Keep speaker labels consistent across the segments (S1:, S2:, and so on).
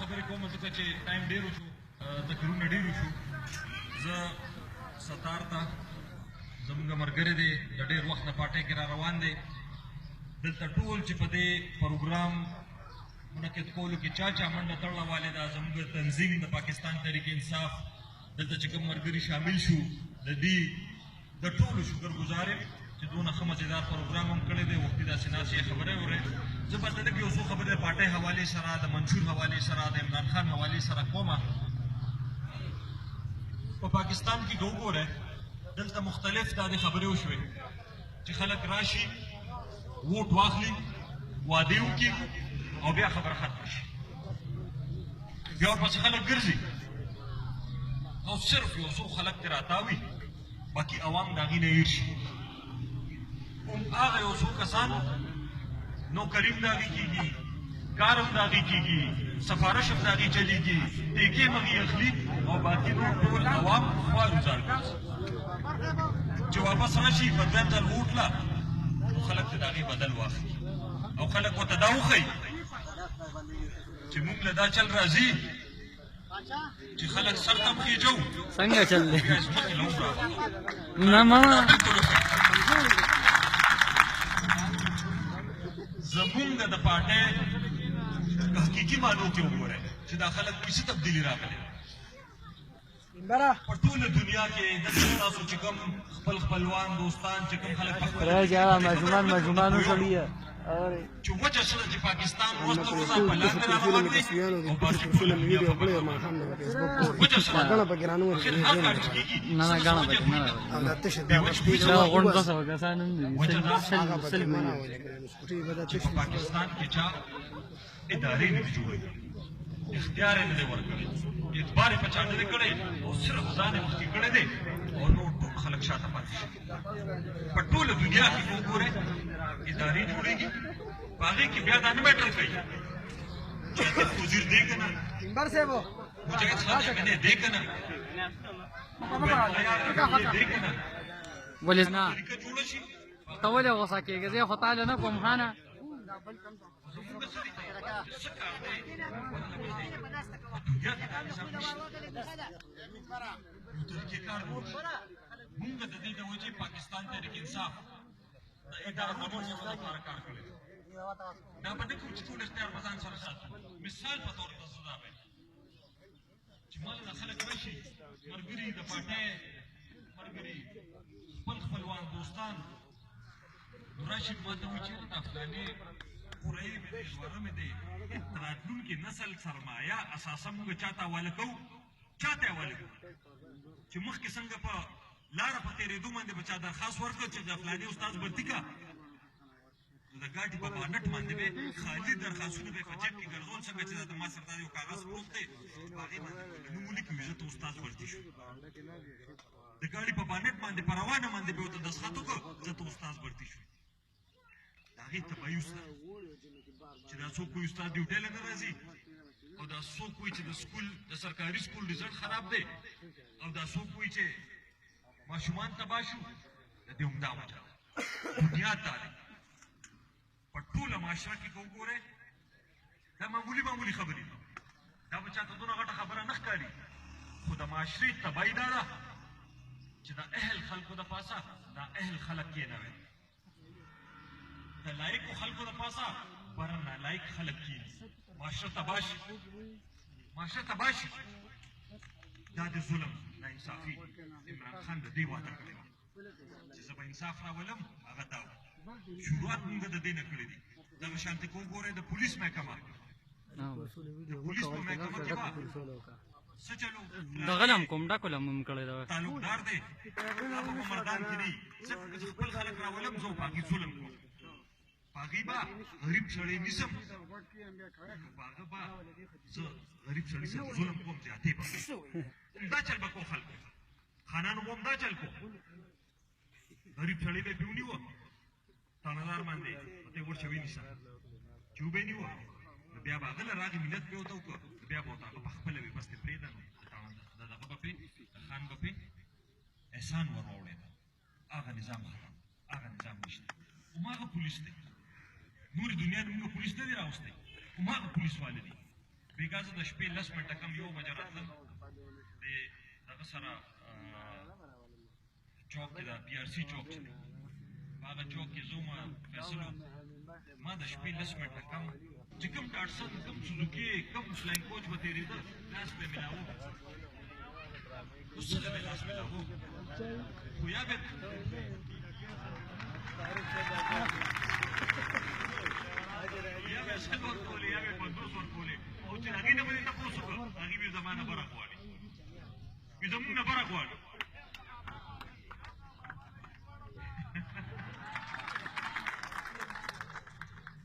S1: خبرې کوم ځکه چې ټایم ډېر وشو تکرونه ډېر وشو زه ستار ته زموږ ملګری دی د ډېر وخت نه پارټۍ کې را روان دی دلته ټول چې په دې پروګرام منعقد کولو کې چا چا منډه تړله والې ده زموږ تنظیم د پاکستان تحریک انصاف دلته چې کوم ملګري شامل شو د دې د ټولو شکرګزار یم چې دونه ښه مزېدار پروګرام هم کړی دی وختي داسې ناستې خبرې اورئ زه به دلته کې یو څو خبرې د پارټۍ حوالې سره د منشور حوالې سره د عمران خان حوالې سره کومه په پاکستان کې که وګورئ دلته مختلف داسې خبرې وشوې چې خلک راشي ووټ واخلي وعدې وکړي او بیا خبره ختمه شي بیا ورپسې خلک ګرځي او صرف یو څو خلک ترې راتاوي باقي عوام د هغې نه هېر شي هغه یو څو کسان نوکري هم د هغې کېږي کار هم د هغې کېږي سفارش هم د هغې چلېږي ټیکې هم هغې اخلي او باقي نور ټول عوام خوارګزار ګرځي چې واپس راشي په دویم ځل ووټله نو خلک ترې د هغې بدل واخلي او خلک ورته دا وښیي چې موږ له دا چل راځي چې خلک سر ته خېجو
S2: څنګه چل دی
S1: بیا ځمکې له هم راغلي
S2: نه ماما
S1: زمونږ د پارټۍ حقیقي معنو کې وګورئ چې دا خلک په څه تبدیلي راغلې په ټوله دنیا کې دلته تاسو چې کوم خپل خپلوان دوستان چې کوم خلک په خپل
S2: ماشومان وشړي
S1: چې وجه څه ده چې پاکستان اوس تر اوسه په لاندې را روان دی او باقي ټوله دنیا په وجه څه ده آخر هر کار چې کېږي
S2: نه نه ګاڼه پکې نه دا غونډ 200 کسان هم دي
S1: چې په پاکستان کې چا ادارې نه دي جوړې اختیار یې نه دی ورکړی اعتبار یې په چا نه دی کړی او صرف ځان یې مخکې کړی دی او نور ټول خلک شاته پاتې شي په ټوله دنیا کې وګورئ ادارې جوړېږي په هغې کې بیا دا نه میټر کوي چې وزیر دی که نه مجاهد خان امنې دی که نه دی که نه
S2: ولې نه
S1: طریقه جوړه شي
S2: ته ولې غوسه کېږې زه خو تاله نه کوم خانه
S1: زموږ څه دي څه کار دی دنیا کې دا نظام نشته یو طریقې کار نه مونږ د دې د وجې پاکستان تحریک انصاف د اداره قانون څخه لپاره کار کړی دا به نه کوم چې ټول اختیار په ځان سره ساتو مثال په طور تاسو دا وایي چې ماله دا خلک راشي ملګري د پارټۍ ملګري خپل خپلوان دوستان نو راشي ما ته وایي چې دا فلانې قرعې مې دی ژوره مې دی راتلونکي نسل سرمایه اساسا موږ چاته حواله کوو چاته حواله کوو چې مخکې څنګه په لاره په تېرېدو باندې به چا درخواست ورکړ چې د فلاني استاد برتي کا نو د ګاډي په بانټ باندې به خالي درخواستونه به په جیب کې ګرځول څنګه چې د ما سره دا یو کاغذ پروت دی په هغې باندې نوم ولیکو زه ته استاد برتي شو د ګاډي په بانټ باندې په روانه باندې به ورته دستخط وکړو زه ته استاد برتي شو د هغې تباهي وسته چې دا څوک وایي استاد ډیوټۍ له نه راځي او دا څوک وایي چې د سکول د سرکاري سکول رزلټ خراب دی او دا څوک وایي چې ماشومان تباه شو د دې همدا وجه بنیاد دا دی په ټوله معاشره کې که وګورئ دا معمولي خبرې دي دا به چاته دونه غټه خبره نه ښکاري خو د معاشرې تباهي دا ده چې د اهل خلکو د پاسه دا اهل خلک کېنوي د لایقو خلکو د پاسه بره نالایق خلک کېني معاشره تباه شي دا د ظلم ناانصافي عمران خان د دې واده کړې وه چې زه به انصاف راولم هغه دا و شروعات موږ د دې نه کړې دي دغه شانتې که وګورئ د پولیس محکمه د پولیس په محکمه کې به څه چلو
S2: دغه هم کوم ډاکو هم کړی دا
S1: تعلقدار دی هغه په میدان کې دي زه خپل خلک راولم زه په هغې ظلم کوم په هغې به غریب سړی نیسم په هغه به زه غریب سړي سره ظلم کوم زیاتې به دا چل به کو خلکو خانانو به هم دا چل کو غریب سړی به یې پرې ونیوه تانهدار باندې ورته یې ورشه ونیسه چې وبه یې نیوه نو بیا به هغه له راغې مینت به یې ورته وکړه بیا به ورته هغه په خپله وي بس دې پرېږده نو د دغه به پرې د خان به پرې احسان ور واوړېده هغه نظام ختم هغه نظام نشته هماغه پولیس دی نورې دنیا نه موږ پولیس نه دی راوستی هماغه پولیس واله دي بېګا زه د شپې 10 منټه کم 1 بجه راتلم د دغه سره چوک کې دا PRC چوک چې دی په هغه چوک کې زه ما فیصلو ما د شپې 10 منټه کم چې کوم ډاټسن کوم سوزوکي کوم فلاینګ کوچ به تېرېده لاس به مې لاهو اوس څه به لاس مې لاهو خو یا به سل ورکولې یا به 50 ورکولې او چې هغې نه به دې تپوس وکړ هغې به زما نه بره غواړي وي زمونږ نه بره غواړي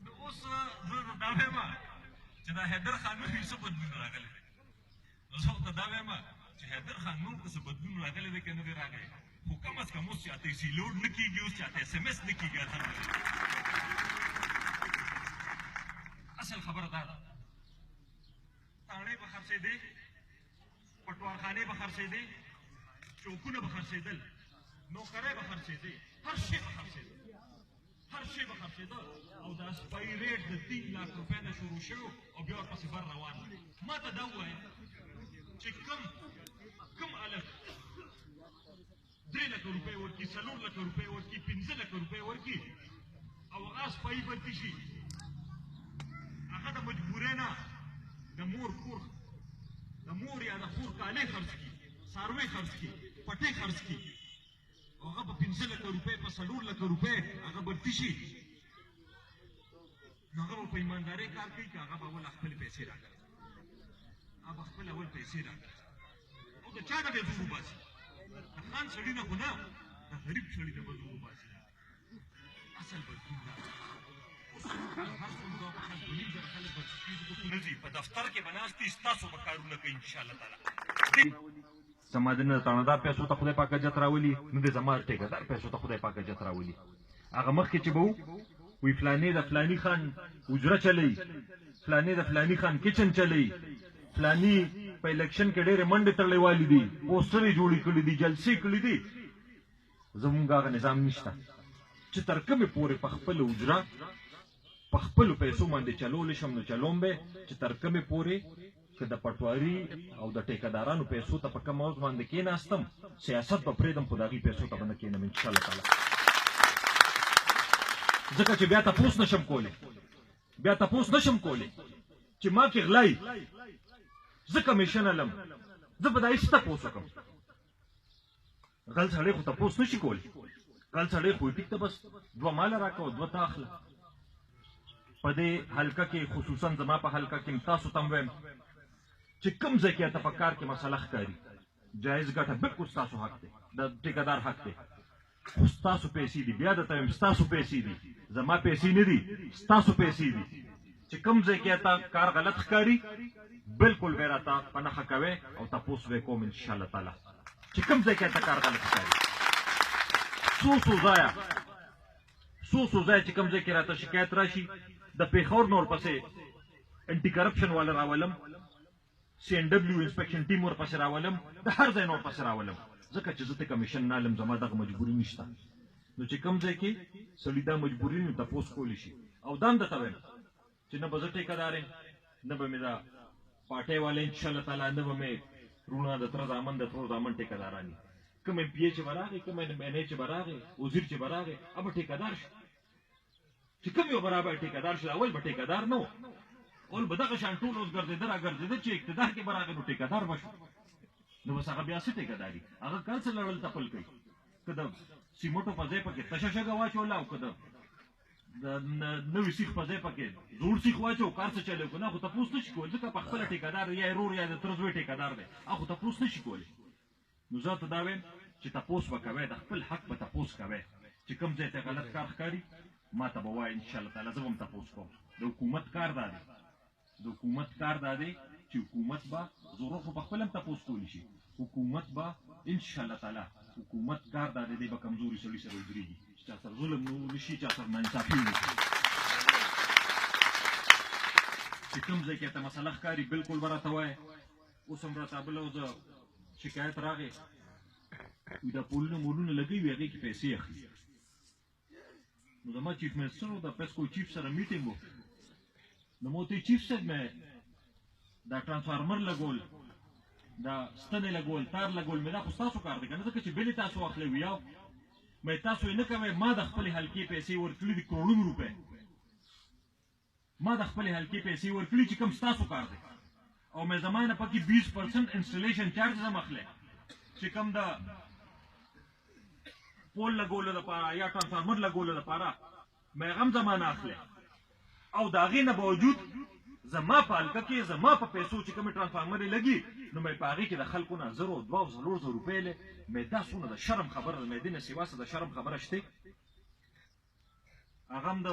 S1: نو اوس زه دا وایم چې دا حیدر خان نوم یې څه بدلون راغلی دی نو زه ورته دا وایم چې حیدر خان نوم ته څه بدلون راغلی دی که نه دی راغلی خو کم از کم اوس چاته یې لوډ نه کېږي اوس چاته SMS نه کېږي الحمدلله اصل خبره دا ده تاڼې به خرڅېدې پټوارخانې به خرڅېدې چوکونه به خرڅېدل نوکرۍ به خرڅېدې هر شی به خرڅېده هر شی به خرڅېده او دا سپای ریټ د 3 لاک روپۍ نه شروع شوی او بیا ورپسې بر روان دی ما ته دا ووایه چې کم هلک 3 لکه روپۍ ورکړي 4 لکه روپۍ ورکړي 15 لکه روپۍ ورکړي او هغه سپایي بندي شي هغه د مجبورۍ نه د مور کور د مور یا د خور کالۍ خرڅ کړي څاروی خرڅ کړي پټۍ خرڅ کړي او هغه به 15 لکه روپۍ په 4 لکه روپۍ هغه بندي شي نو هغه به په ایماندارۍ کار کوي که هغه به اول خپلې پیسې راکړي هغه به خپل اول پیسې راکړي او د چا نه به زور وباسي د خان سړي نه خو نه د غریب سړي نه به زور وباسي اصل بدلون دا په دفتر کې به ناست دي ستاسو به کارونه کوي انشاءالله تعالی زما د نه تاڼهدار پیسو ته خدای پاک اجت راولي نو د زما ټیکهدار پیسو ته خدای پاک اجت راولي هغه مخکې چې به وي فلانې د فلاني خان اجره چلی فلانې د فلاني خان کچن چلی فلاني په الیکشن کې ډېرې منډې تړلې والي دي پوسټرې جوړې کړي دي جلسې کړي دي زمونږ هغه نظام نشته چې تر کومې پورې په خپله اجره په خپلو پیسو باندې چلولی شم نو چلوم به چې تر کومې پورې که د پټواري او د ټیکهدارانو پیسو ته په کم عوض باندې کېناستم سیاست به پرېږدم خو د هغې پیسو ته به نه کېنم انشاءالله تعالی ځکه چې بیا تپوس نشم کولی چې ما کې غلای زه کمیشن علم زه به دا هېڅ تپوس وکړم غل سړی خو تپوس نشي کولی غل سړی خو ټیک ته بس 2 ماله راکوه 2 ته اخله په دې حلقه کې خصوصا زما په حلقه کې تاسو ته هم وایم چې کوم ځای کې ته په کار کې مسله ښکاري جایز ګټه بلکل ستاسو حق دی د ټیکهدار حق دی خو ستاسو پیسې دي بیا درته وایم ستاسو پیسې دي زما پیسې نه دي ستاسو پیسې دي چې کوم ځای کې ته کار غلط ښکاري بلکل به راته په نښه کوئ او تپوس به کوم انشاءالله تعالی چې کوم ځای کې ته کار غلط ښکاري څو ځای چې کوم ځای کې راته شکایت راشي د پیښور نور پسې انټي کرپشن والا راولم CNW انسپیکشن ټیم ورپسې راولم د هر ځای نور پسې راولم ځکه چې زه ته کمیشن نه علم زما دغه مجبوري نشته نو چې کوم ځای کې سړي دا مجبوري نو تپوس کولی شي او دا هم درته وایم چې نه به زه ټیکهدار یم نه به مې دا پارټۍ والا انشاءالله تعالی نه به مې وروڼه د تره زامن د ترور زامن ټیکهداران دي کوم MPA چې به راغی کوم MNA چې به راغی وزیر چې به راغی هغه به ټیکهدار شي چې کوم یو برابر ټیکهدار شي اول به ټیکهدار نه و اول به دغه شان ټول اوس ګرځېده راګرځېده چې اقتدار کې به راغی نو ټیکهدار به شو نو بس هغه بیا څه ټیکهداري هغه کل څه لړل تپل کوي که د سیمټو په ځای پکې تشه شګه واچوله او که د نوي سیخ په ځای پکې زوړ سیخ واچو کار څه چلو که نه خو تپوس نه شي کولی ځکه په خپله ټیکهدار یا یې رور یا د تره زوی ټیکهدار دی هغه خو تپوس نه شي کولی نو زه ته دا وایم چې تپوس به کوئ د خپل حق به تپوس کوئ چې کوم ځای ته غلط کار ښکاري ما ته به وایي انشاءالله تعالی زه به هم تپوس کوم د حکومت کار دا دی چې حکومت به ضرور خو په خپل هم تپوس کولی شي حکومت به انشاءالله تعالی حکومت کار دا دی به کمزوري سړي سره ودرېږي چې چا سره ظلم نه شي چا سره ناانصافي ونه شي چې کوم ځای کې ته مسله ښکاري بلکل به راته وایې اوس هم راته بله زه شکایت راغی دا پولونه مولونه لګوي هغې کې پیسې اخلي نو زما چیف منسټر و د پیسکو چیف سره میټینګ و نو ما ورته چیف صاحب دا ټرانسفارمر لګول دا ستنې لګول تار لګول مې دا خو ستاسو کار دی که نه ځکه چې بلې تاسو اخلئ ویاو مې تاسو یې نه کوئ ما د خپلې حلقې پیسې ورکړي دي کروڑونو روپۍ ما د خپلې حلقې پیسې ورکړي چې کوم ستاسو کار دی او مې زما نه پکې 20% انسټالیشن چارجز هم اخلی چې کوم د پول لګولو دپاره یا ټرانسفارمر لګولو دپاره مې هغه هم زما نه اخلی او د هغې نه باوجود زما په حلقه کې زما په پیسو چې کومې ټرانسفارمر یې لګي نو مې په هغې کې د خلکو نه 1000 او 2 او 3 روپۍ لې مې دا څونه د شرم خبره ده مې دې نه سوا څه د شرم خبره شته هغه هم د